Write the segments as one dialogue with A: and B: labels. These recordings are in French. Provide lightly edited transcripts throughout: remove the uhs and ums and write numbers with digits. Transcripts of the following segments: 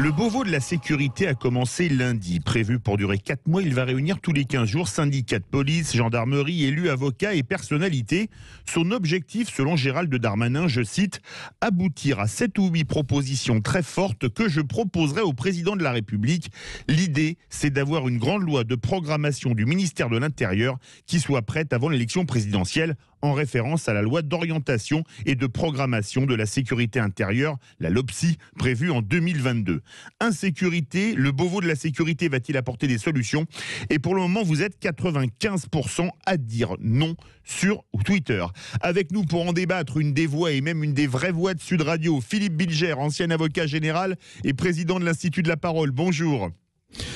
A: Le Beauvau de la sécurité a commencé lundi. Prévu pour durer 4 mois, il va réunir tous les 15 jours syndicats de police, gendarmerie, élus, avocats et personnalités. Son objectif, selon Gérald Darmanin, je cite, « aboutir à 7 ou 8 propositions très fortes que je proposerai au président de la République. L'idée, c'est d'avoir une grande loi de programmation du ministère de l'Intérieur qui soit prête avant l'élection présidentielle, en référence à la loi d'orientation et de programmation de la sécurité intérieure, la LOPSI, prévue en 2022. Insécurité, le Beauvau de la sécurité va-t-il apporter des solutions? Et pour le moment, vous êtes 95% à dire non sur Twitter. Avec nous pour en débattre, une des voix et même une des vraies voix de Sud Radio, Philippe Bilger, ancien avocat général et président de l'Institut de la Parole. Bonjour.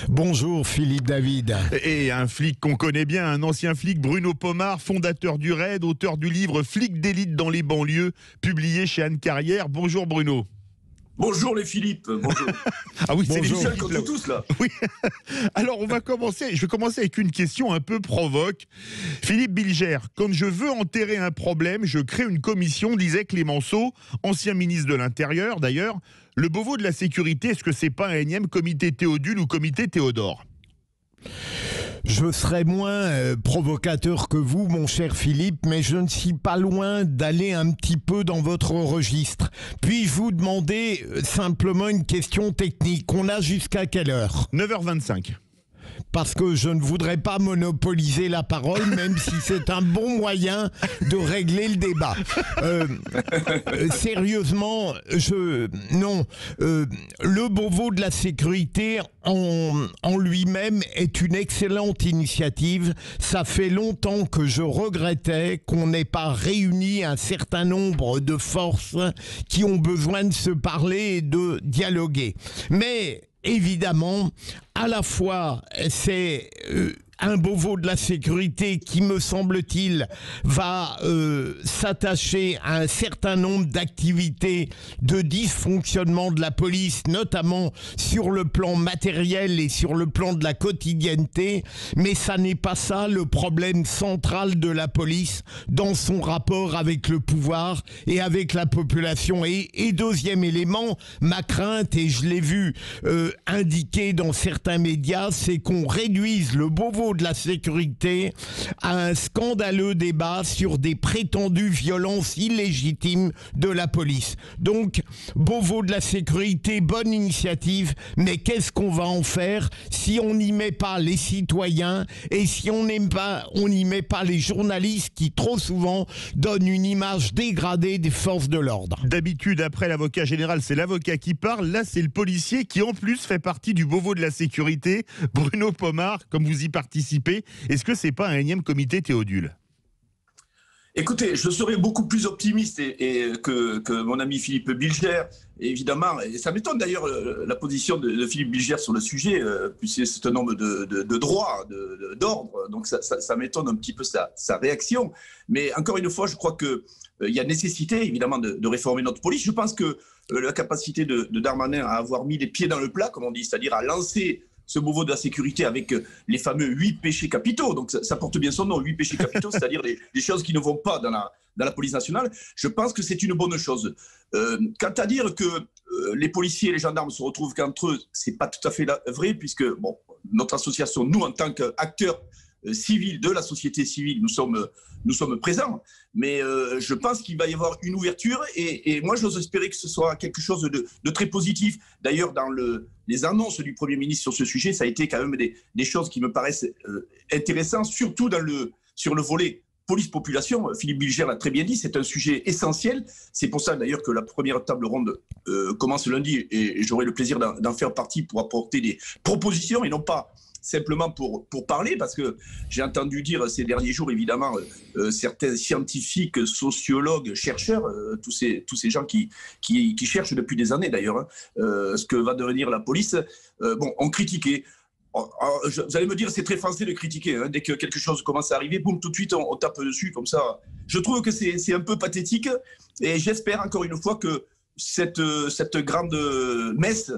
B: Bonjour Philippe David.
A: Et un flic qu'on connaît bien, un ancien flic, Bruno Pomar, fondateur du RAID, auteur du livre Flics d'élite dans les banlieues, publié chez Anne Carrière. Bonjour Bruno.
C: Bonjour les Philippe, bonjour.
A: Ah oui, c'est les
C: Michel contre tous là.
A: Oui. Alors je vais commencer avec une question un peu provoque. Philippe Bilger, quand je veux enterrer un problème, je crée une commission, disait Clémenceau, ancien ministre de l'Intérieur d'ailleurs. Le Beauvau de la sécurité, est-ce que c'est pas un énième comité Théodule ou comité Théodore ?
B: Je serai moins provocateur que vous, mon cher Philippe, mais je ne suis pas loin d'aller un petit peu dans votre registre. Puis-je vous demander simplement une question technique. On a jusqu'à quelle heure ?
A: 9h25.
B: Parce que je ne voudrais pas monopoliser la parole, même si c'est un bon moyen de régler le débat. Sérieusement, le Beauvau de la sécurité en lui-même est une excellente initiative. Ça fait longtemps que je regrettais qu'on n'ait pas réuni un certain nombre de forces qui ont besoin de se parler et de dialoguer. Mais évidemment, à la fois, c'est un Beauvau de la sécurité qui, me semble-t-il, va s'attacher à un certain nombre d'activités de dysfonctionnement de la police, notamment sur le plan matériel et sur le plan de la quotidienneté. Mais ça n'est pas ça le problème central de la police dans son rapport avec le pouvoir et avec la population. Et deuxième élément, ma crainte, et je l'ai vu indiqué dans certains médias, c'est qu'on réduise le Beauvau de la sécurité à un scandaleux débat sur des prétendues violences illégitimes de la police. Donc, Beauvau de la sécurité, bonne initiative, mais qu'est-ce qu'on va en faire si on n'y met pas les citoyens et si on n'y met pas les journalistes qui trop souvent donnent une image dégradée des forces de l'ordre.
A: D'habitude, après l'avocat général, c'est l'avocat qui parle. Là, c'est le policier qui, en plus, fait partie du Beauvau de la sécurité. Bruno Pomar, comme vous y participez, est-ce que c'est pas un énième comité Théodule ?
C: Écoutez, je serais beaucoup plus optimiste que mon ami Philippe Bilger, évidemment. Et ça m'étonne d'ailleurs la position de Philippe Bilger sur le sujet, puisque c'est un homme de droit, d'ordre. Donc ça m'étonne un petit peu sa réaction. Mais encore une fois, je crois qu'il y a nécessité, évidemment, de réformer notre police. Je pense que la capacité de Darmanin à avoir mis les pieds dans le plat, comme on dit, c'est-à-dire à lancer ce Beauvau de la sécurité avec les fameux 8 péchés capitaux. Donc ça porte bien son nom, 8 péchés capitaux, c'est-à-dire les choses qui ne vont pas dans la police nationale. Je pense que c'est une bonne chose. Quant à dire que les policiers et les gendarmes se retrouvent qu'entre eux, c'est pas tout à fait vrai, puisque notre association, nous en tant qu'acteurs civils de la société civile, nous sommes présents. Mais je pense qu'il va y avoir une ouverture et moi j'ose espérer que ce soit quelque chose de très positif. D'ailleurs, dans les annonces du Premier ministre sur ce sujet, ça a été quand même des choses qui me paraissent intéressantes, surtout sur le volet police-population. Philippe Bilger l'a très bien dit, c'est un sujet essentiel. C'est pour ça d'ailleurs que la première table ronde commence lundi et j'aurai le plaisir d'en faire partie pour apporter des propositions et non pas simplement pour parler, parce que j'ai entendu dire ces derniers jours, évidemment, certains scientifiques, sociologues, chercheurs, tous ces gens qui cherchent depuis des années d'ailleurs, ce que va devenir la police, ont critiqué. Vous allez me dire, c'est très français de critiquer. Dès que quelque chose commence à arriver, boum, tout de suite, on tape dessus comme ça. Je trouve que c'est un peu pathétique et j'espère encore une fois que cette grande messe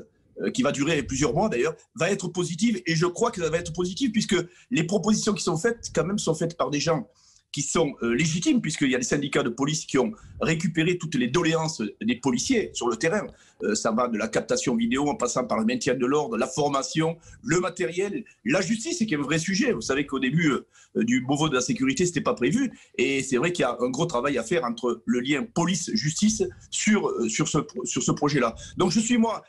C: qui va durer plusieurs mois d'ailleurs, va être positive. Et je crois que ça va être positif puisque les propositions qui sont faites, quand même, sont faites par des gens qui sont légitimes, puisqu'il y a des syndicats de police qui ont récupéré toutes les doléances des policiers sur le terrain. Ça va de la captation vidéo en passant par le maintien de l'ordre, la formation, le matériel, la justice, qui est un vrai sujet. Vous savez qu'au début du Beauvau de la sécurité, ce n'était pas prévu. Et c'est vrai qu'il y a un gros travail à faire entre le lien police-justice sur ce projet-là. Donc je suis, moi,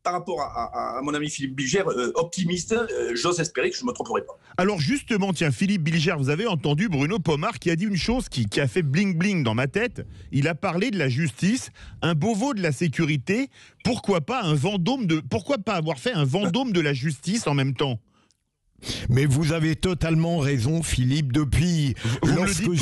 C: par rapport à mon ami Philippe Bilger, optimiste, j'ose espérer que je ne me tromperai pas.
A: Alors justement, tiens, Philippe Bilger, vous avez entendu Bruno Pomar qui a dit une chose qui a fait bling-bling dans ma tête. Il a parlé de la justice, un Beauvau de la sécurité. Pourquoi pas avoir fait un Vendôme de la justice en même temps?
B: Mais vous avez totalement raison, Philippe. Depuis lorsque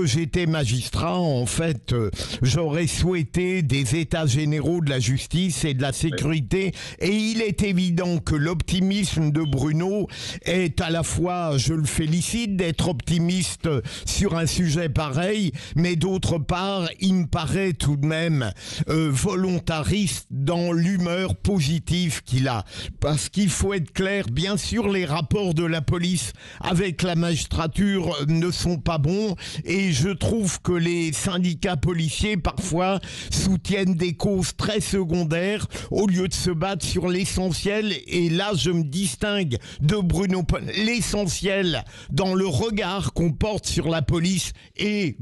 B: j'étais magistrat, en fait, j'aurais souhaité des états généraux de la justice et de la sécurité. Et il est évident que l'optimisme de Bruno est à la fois, je le félicite d'être optimiste sur un sujet pareil, mais d'autre part, il me paraît tout de même volontariste dans l'humeur positive qu'il a. Parce qu'il faut être clair, bien sûr, les rapports de la police avec la magistrature ne sont pas bons, et je trouve que les syndicats policiers parfois soutiennent des causes très secondaires au lieu de se battre sur l'essentiel. Et là, je me distingue de Bruno. L'essentiel dans le regard qu'on porte sur la police et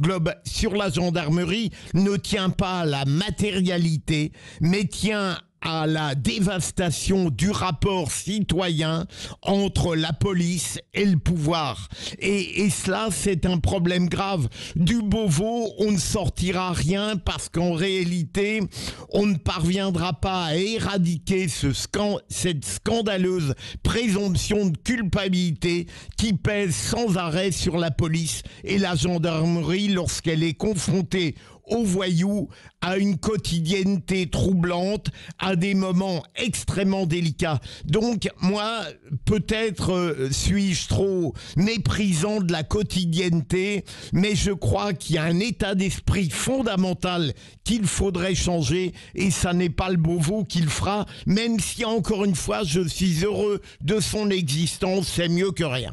B: sur la gendarmerie ne tient pas à la matérialité, mais tient à la dévastation du rapport citoyen entre la police et le pouvoir. Et cela, c'est un problème grave. Du Beauvau, on ne sortira rien parce qu'en réalité, on ne parviendra pas à éradiquer cette scandaleuse présomption de culpabilité qui pèse sans arrêt sur la police et la gendarmerie lorsqu'elle est confrontée aux voyous, à une quotidienneté troublante, à des moments extrêmement délicats. Donc, moi, peut-être suis-je trop méprisant de la quotidienneté, mais je crois qu'il y a un état d'esprit fondamental qu'il faudrait changer, et ça n'est pas le Beauvau qui le fera, même si, encore une fois, je suis heureux de son existence, c'est mieux que rien.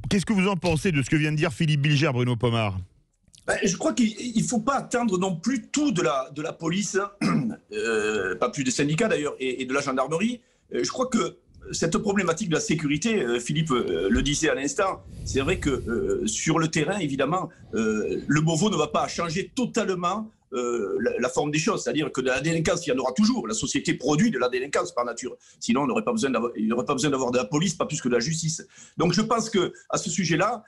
A: Qu'est-ce que vous en pensez de ce que vient de dire Philippe Bilger, Bruno Pomar ?
C: Je crois qu'il ne faut pas attendre non plus tout de la police, pas plus des syndicats d'ailleurs, et de la gendarmerie. Je crois que cette problématique de la sécurité, Philippe le disait à l'instant, c'est vrai que sur le terrain, évidemment, le Beauvau ne va pas changer totalement la forme des choses, c'est-à-dire que de la délinquance, il y en aura toujours. La société produit de la délinquance par nature. Sinon, il n'aurait pas besoin d'avoir de la police, pas plus que de la justice. Donc, je pense qu'à ce sujet-là,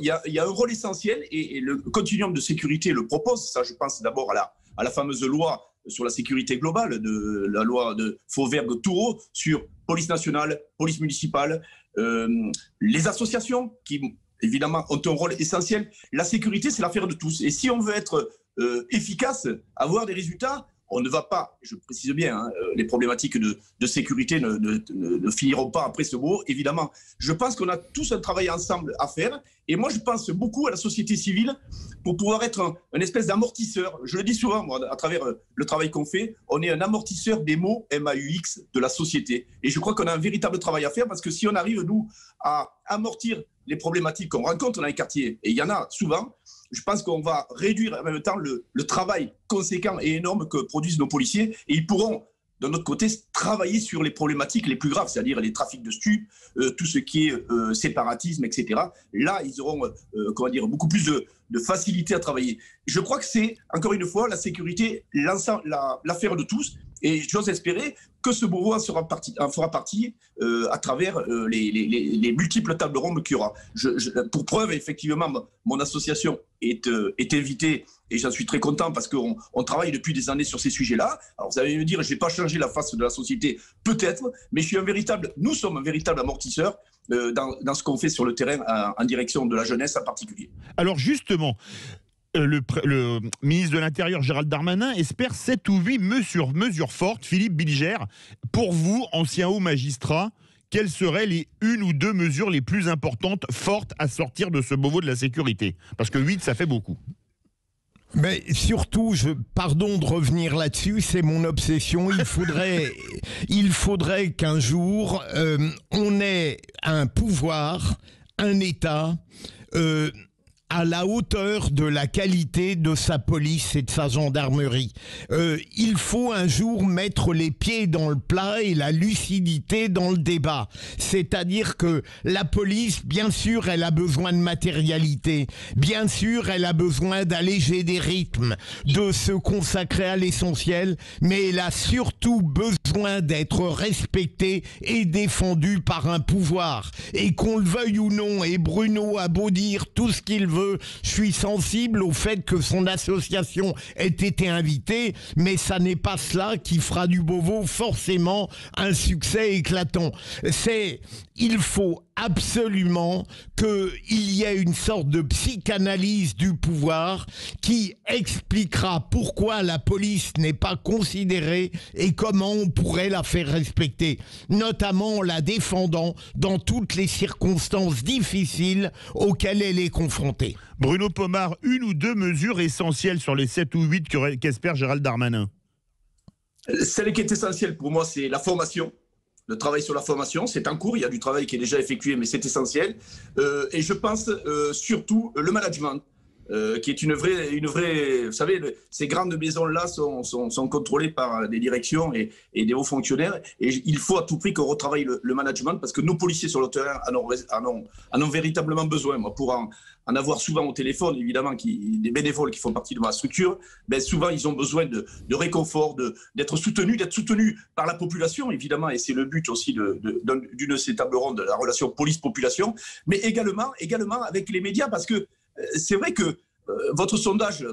C: il y a un rôle essentiel, et le continuum de sécurité le propose. Ça, je pense d'abord à la fameuse loi sur la sécurité globale, la loi de Fauvergue-Thourot sur police nationale, police municipale, les associations qui, évidemment, ont un rôle essentiel. La sécurité, c'est l'affaire de tous. Et si on veut être efficace, avoir des résultats, on ne va pas, je précise bien, les problématiques de sécurité ne finiront pas après ce mot, évidemment. Je pense qu'on a tous un travail ensemble à faire, et moi je pense beaucoup à la société civile pour pouvoir être un espèce d'amortisseur. Je le dis souvent, moi, à travers le travail qu'on fait, on est un amortisseur des mots MAUX de la société. Et je crois qu'on a un véritable travail à faire, parce que si on arrive, nous, à amortir les problématiques qu'on rencontre dans les quartiers, et il y en a souvent, je pense qu'on va réduire en même temps le travail conséquent et énorme que produisent nos policiers, et ils pourront, d'un autre côté, travailler sur les problématiques les plus graves, c'est-à-dire les trafics de stupes, tout ce qui est séparatisme, etc. Là, ils auront beaucoup plus de facilité à travailler. Je crois que c'est, encore une fois, la sécurité, l'affaire de tous, et j'ose espérer que ce Beauvau en fera partie à travers les multiples tables rondes qu'il y aura. Pour preuve, effectivement, mon association est invitée, et j'en suis très content parce qu'on travaille depuis des années sur ces sujets-là. Alors vous allez me dire, je n'ai pas changé la face de la société, peut-être, mais nous sommes un véritable amortisseur dans ce qu'on fait sur le terrain en direction de la jeunesse en particulier.
A: Alors justement, le ministre de l'Intérieur, Gérald Darmanin, espère 7 ou 8 mesures fortes. Philippe Bilger, pour vous, ancien haut magistrat, quelles seraient les 1 ou 2 mesures les plus importantes, fortes, à sortir de ce Beauvau de la sécurité? Parce que 8, ça fait beaucoup.
B: Mais surtout, pardon de revenir là-dessus, c'est mon obsession. Il faudrait qu'un jour, on ait un pouvoir un État à la hauteur de la qualité de sa police et de sa gendarmerie. Il faut un jour mettre les pieds dans le plat et la lucidité dans le débat. C'est-à-dire que la police, bien sûr, elle a besoin de matérialité. Bien sûr, elle a besoin d'alléger des rythmes, de se consacrer à l'essentiel, mais elle a surtout besoin d'être respectée et défendue par un pouvoir. Et qu'on le veuille ou non, et Bruno a beau dire tout ce qu'il veut, je suis sensible au fait que son association ait été invitée, mais ça n'est pas cela qui fera du Beauvau forcément un succès éclatant. Il faut absolument qu'il y ait une sorte de psychanalyse du pouvoir qui expliquera pourquoi la police n'est pas considérée et comment on pourrait la faire respecter, notamment en la défendant dans toutes les circonstances difficiles auxquelles elle est confrontée.
A: Bruno Pomar, une ou deux mesures essentielles sur les 7 ou 8 qu'espère Gérald Darmanin?
C: Celle qui est essentielle pour moi, c'est la formation. Le travail sur la formation, c'est en cours. Il y a du travail qui est déjà effectué, mais c'est essentiel. Et je pense surtout le management, qui est une vraie. Vous savez, ces grandes maisons-là sont contrôlées par des directions et des hauts fonctionnaires. Et il faut à tout prix qu'on retravaille le management parce que nos policiers sur le terrain en ont véritablement besoin. Moi, pour en avoir souvent au téléphone, évidemment, des bénévoles qui font partie de ma structure, ben souvent ils ont besoin de réconfort, d'être soutenus par la population, évidemment, et c'est le but aussi d'une de ces tables rondes, de la relation police-population, mais également avec les médias, parce que c'est vrai que votre sondage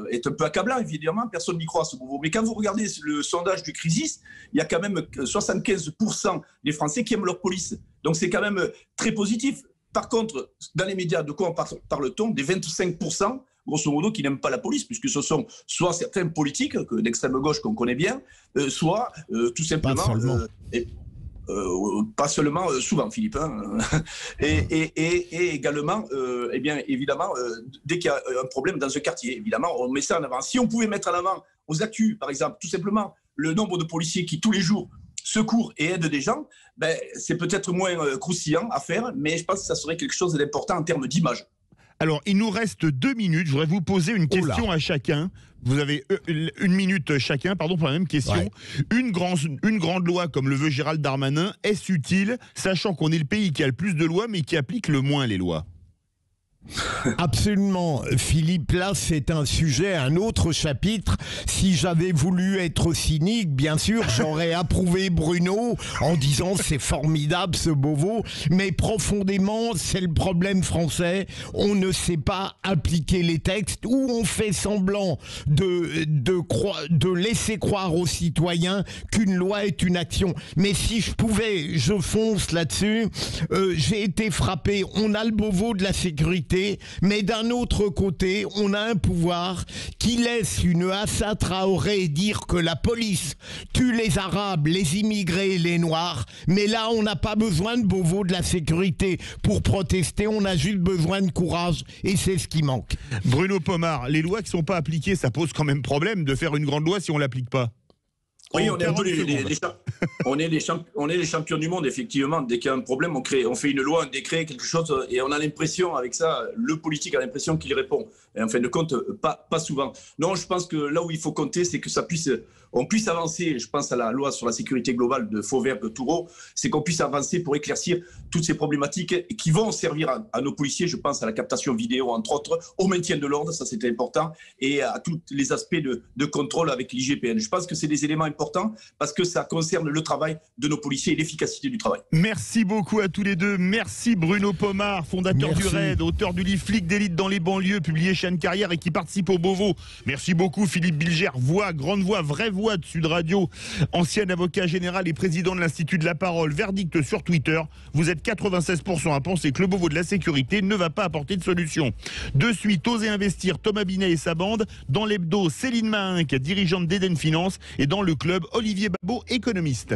C: est un peu accablant, évidemment, personne n'y croit à ce Beauvau. Mais quand vous regardez le sondage du Crisis, il y a quand même 75% des Français qui aiment leur police. Donc c'est quand même très positif. Par contre, dans les médias, de quoi parle-t-on? Des 25%, grosso modo, qui n'aiment pas la police, puisque ce sont soit certains politiques d'extrême gauche qu'on connaît bien, soit tout simplement... Pas seulement souvent, Philippe. Hein. Et également, eh bien, évidemment, dès qu'il y a un problème dans un quartier, évidemment, on met ça en avant. Si on pouvait mettre en avant aux accus, par exemple, tout simplement, le nombre de policiers qui, tous les jours, secourent et aident des gens, ben, c'est peut-être moins croustillant à faire, mais je pense que ça serait quelque chose d'important en termes d'image.
A: Alors, il nous reste 2 minutes. Je voudrais vous poser une question à chacun. Vous avez 1 minute chacun, pardon, pour la même question. Ouais. Une grande loi, comme le veut Gérald Darmanin, est-ce utile, sachant qu'on est le pays qui a le plus de lois, mais qui applique le moins les lois?
B: Absolument, Philippe, là c'est un sujet, un autre chapitre. Si j'avais voulu être cynique, bien sûr, j'aurais approuvé Bruno en disant c'est formidable ce Beauvau, mais profondément c'est le problème français, on ne sait pas appliquer les textes ou on fait semblant de laisser croire aux citoyens qu'une loi est une action. Mais si je pouvais, je fonce là-dessus. J'ai été frappé, on a le Beauvau de la sécurité, mais d'un autre côté, on a un pouvoir qui laisse une Assa Traoré dire que la police tue les Arabes, les immigrés et les Noirs, mais là, on n'a pas besoin de Beauvau de la sécurité pour protester, on a juste besoin de courage, et c'est ce qui manque.
A: Bruno Pomar, les lois qui ne sont pas appliquées, ça pose quand même problème de faire une grande loi si on ne l'applique pas.
C: Oui, on est un peu on est les champions du monde, effectivement. Dès qu'il y a un problème, on fait une loi, un décret, quelque chose, et on a l'impression, avec ça, le politique a l'impression qu'il répond. Et en fin de compte, pas souvent. Non, je pense que là où il faut compter, c'est que on puisse avancer, je pense à la loi sur la sécurité globale de Fauvert-Toureau, c'est qu'on puisse avancer pour éclaircir toutes ces problématiques qui vont servir à nos policiers, je pense à la captation vidéo, entre autres, au maintien de l'ordre, ça c'était important, et à tous les aspects de contrôle avec l'IGPN. Je pense que c'est des éléments importants parce que ça concerne le travail de nos policiers et l'efficacité du travail.
A: Merci beaucoup à tous les deux. Merci Bruno Pomar, fondateur du RAID, auteur du livre Flics d'élite dans les banlieues, publié chez Anne Carrière et qui participe au Beauvau. Merci beaucoup Philippe Bilger, grande voix, vraie voix de Sud Radio, ancien avocat général et président de l'Institut de la Parole. Verdict sur Twitter, vous êtes 96% à penser que le Beauvau de la sécurité ne va pas apporter de solution. De suite, Osez investir, Thomas Binet et sa bande. Dans l'hebdo, Céline Mahinck, dirigeante d'Eden Finance, et dans le club, Olivier Babot, économiste.